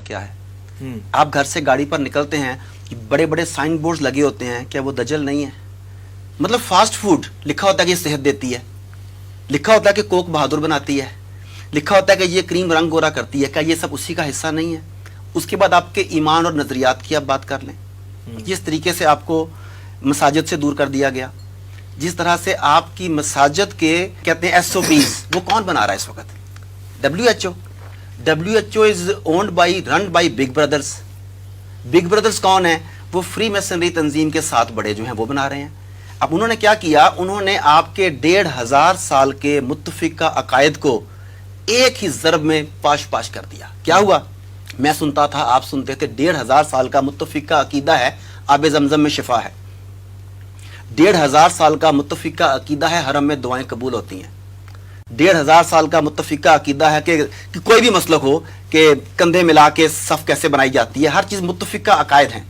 क्या है। आप घर से गाड़ी पर निकलते हैं, बड़े बड़े साइन बोर्ड लगे होते हैं, क्या वो दजल नहीं है? मतलब फास्ट फूड लिखा होता है कि सेहत देती है, लिखा होता है कि कोक बहादुर बनाती है, लिखा होता है कि ये क्रीम रंग गोरा करती है, क्या ये सब उसी का हिस्सा नहीं है? उसके बाद आपके ईमान और नजरियात की आप बात कर लें, जिस तरीके से आपको मसाजिद से दूर कर दिया गया, जिस तरह से आपकी मसाजिद के कहते हैं SOPs, वो कौन बना रहा है इस वक्त? WHO is owned by, run by big brothers. Big brothers कौन है? वो फ्री मैसनरी तंजीम के 7 बड़े जो हैं वो बना रहे हैं। अब उन्होंने क्या किया, उन्होंने आपके 1500 साल के मुत्तफिका अकायद को एक ही ज़रब में पाश पाश कर दिया। क्या हुआ? मैं सुनता था, आप सुनते थे, 1500 साल का मुत्तफिका अकीदा है आब ज़मज़म में शिफा है, 1500 साल का मुत्तफिका अकीदा है हरम में दुआएं कबूल होती हैं, 1500 साल का मुत्तफिका अकीदा है कि कोई भी मसलक हो कि कंधे मिला के सफ कैसे बनाई जाती है, हर चीज़ मुत्तफिका अकायद हैं।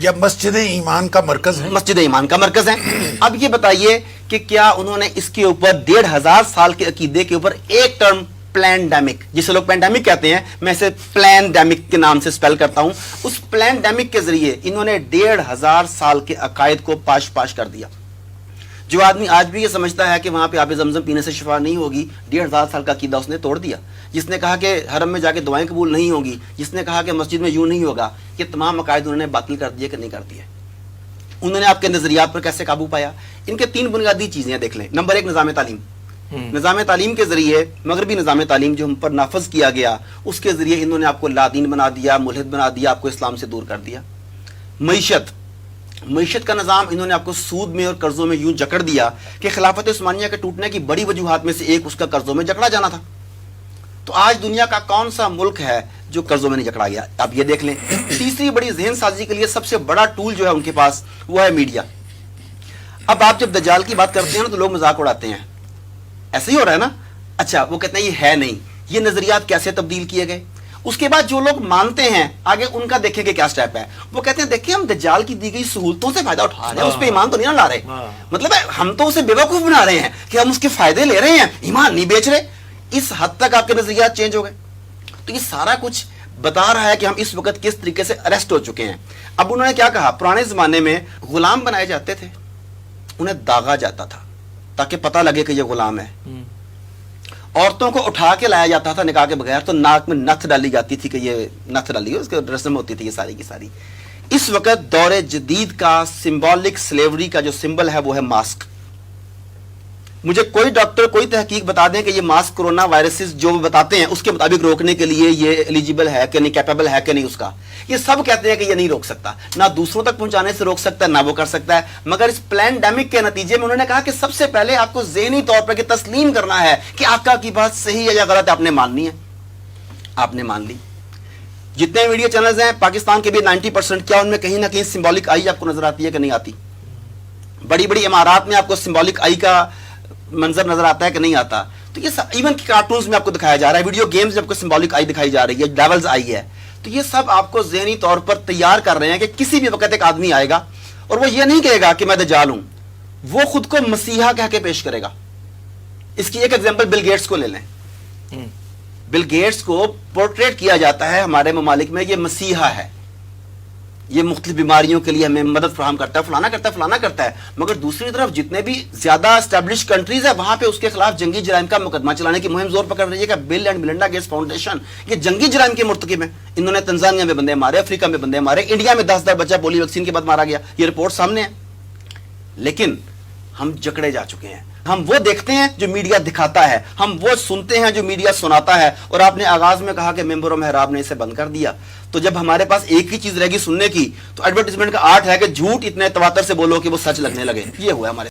या मस्जिद ईमान का मरकज है, मस्जिद ईमान का मरकज है। अब ये बताइए कि क्या उन्होंने इसके ऊपर 1500 साल के अकीदे के ऊपर एक टर्म प्लैंडेमिक, जिसे लोग पैंडेमिक कहते हैं, मैं इसे प्लैंडेमिक के नाम से स्पेल करता हूं, उस प्लैंडेमिक के जरिए इन्होंने 1500 साल के अकायद को पाश पाश कर दिया। जो आदमी आज भी ये समझता है कि वहां पे आबे ज़मज़म पीने से शिफा नहीं होगी, 1500 साल का अकीदा उसने तोड़ दिया। जिसने कहा कि हरम में जाके दुआएं कबूल नहीं होंगी, जिसने कहा कि मस्जिद में यूं नहीं होगा, ये तमाम अकायद उन्होंने बातिल कर दिए कि नहीं कर दिए। उन्होंने आपके नजरियात पर कैसे काबू पाया? इनके 3 बुनियादी चीजें देख लें। नंबर 1, निज़ाम तालीम। निज़ाम तालीम के जरिए, मगरबी निज़ाम तालीम जो हम पर नाफज किया गया, उसके जरिए इन्होंने आपको लादीन बना दिया, मुल्हिद बना दिया, आपको इस्लाम से दूर कर दिया। मईशत का निज़ाम इन्होंने आपको सूद में और कर्जों में यूं जकड़ दिया कि खिलाफत उस्मानिया के टूटने की बड़ी वजूहात में से एक उसका कर्जों में जकड़ा जाना था। तो आज दुनिया का कौन सा मुल्क है जो कर्जों में नहीं जकड़ा गया? आप ये देख लें। तीसरी बड़ी ज़हन साजी के लिए सबसे बड़ा टूल जो है उनके पास, वो है मीडिया। अब आप जब दज्जाल की बात करते हैं ना तो लोग मजाक उड़ाते हैं, ऐसे ही हो रहा है ना, अच्छा वो कहते हैं ये है नहीं, ये नजरियात कैसे तब्दील किए गए। उसके बाद जो लोग मानते हैं आगे उनका देखेंगे क्या स्टेप है। वो कहते हैं देखिए हम दज्जाल की दी गई सहूलतों से फायदा उठा रहे हैं, उस पर ईमान तो नहीं ना ला रहे, मतलब हम तो उसे बेवकूफ बना रहे हैं कि हम उसके फायदे ले रहे हैं, ईमान नहीं बेच रहे। इस हद तक आपके नजरियात चेंज हो गए। तो ये सारा कुछ बता रहा है कि हम इस वक्त किस तरीके से अरेस्ट हो चुके हैं। अब उन्होंने क्या कहा, पुराने जमाने में गुलाम बनाए जाते थे, उन्हें दागा जाता था ताकि पता लगे कि ये गुलाम है। औरतों को उठा के लाया जाता था निकाह के बगैर, तो नाक में नथ डाली जाती थी कि ये नथ डाली है, उसकी रस्म होती थी ये सारी की सारी। इस वक्त दौरे जदीद का सिंबॉलिक स्लेवरी का जो सिंबल है वो है मास्क। मुझे कोई डॉक्टर कोई तहकीक बता दें कि ये मास्क कोरोना वायरसेस जो बताते हैं उसके मुताबिक रोकने के लिए ये एलिजिबल है कि नहीं, कैपेबल है कि नहीं उसका। ये सब कहते हैं कि ये नहीं रोक सकता, ना दूसरों तक पहुंचाने से रोक सकता है, ना वो कर सकता है। मगर इस प्लैंडेमिक के नतीजे में उन्होंने कहा कि सबसे पहले आपको ज़हनी तौर पर तस्लीम करना है कि आका की बात सही है या गलत है, आपने माननी है। आपने मान ली। जितने मीडिया चैनल्स हैं पाकिस्तान के भी 90%, क्या उनमें कहीं ना कहीं सिंबॉलिक आई आपको नजर आती है कि नहीं आती? बड़ी बड़ी इमारत में आपको सिंबॉलिक आई का मंजर नजर आता है कि नहीं आता? तो ये इवन कार्टून्स में आपको दिखाया जा रहा है, वीडियो गेम्स में आपको सिंबॉलिक आई दिखाई जा रही है, डेवल्स आई है। तो ये सब आपको ज़हनी तौर पर तैयार कर रहे हैं कि किसी भी वक्त एक आदमी आएगा और वो ये नहीं कहेगा कि मैं दज्जाल हूं, वो खुद को मसीहा कह के पेश करेगा। इसकी एक एग्जांपल बिल गेट्स को ले लें। बिल गेट्स को पोर्ट्रेट किया जाता है हमारे ममालिक में, ये मसीहा है, ये मुख्तलिफ बीमारियों के लिए हमें मदद फराहम करता है, फलाना करता है, फलाना करता है। मगर दूसरी तरफ जितने भी ज्यादा एस्टेब्लिश कंट्रीज है वहां पे उसके खिलाफ जंगी जराइम का मुकदमा चलाने की मुहिम जोर पकड़ रही है। कि bill and Melinda Gates foundation ये जंगी जराइम के मुर्तकिब है। इन्होंने तंजानिया में बंदे मारे, अफ्रीका में बंदे मारे, इंडिया में 10,000 बच्चा पोलियो वैक्सीन के बाद मारा गया, ये रिपोर्ट सामने है। लेकिन हम जकड़े जा चुके हैं। हम वो देखते हैं जो मीडिया दिखाता है, हम वो सुनते हैं जो मीडिया सुनाता है। और आपने आगाज में कहा कि मेंबर और मेहराब ने इसे बंद कर दिया, तो जब हमारे पास एक ही चीज रहेगी सुनने की, तो एडवर्टाइजमेंट का आर्ट है कि झूठ इतने तवातर से बोलो कि वो सच लगने लगे। ये हुआ हमारे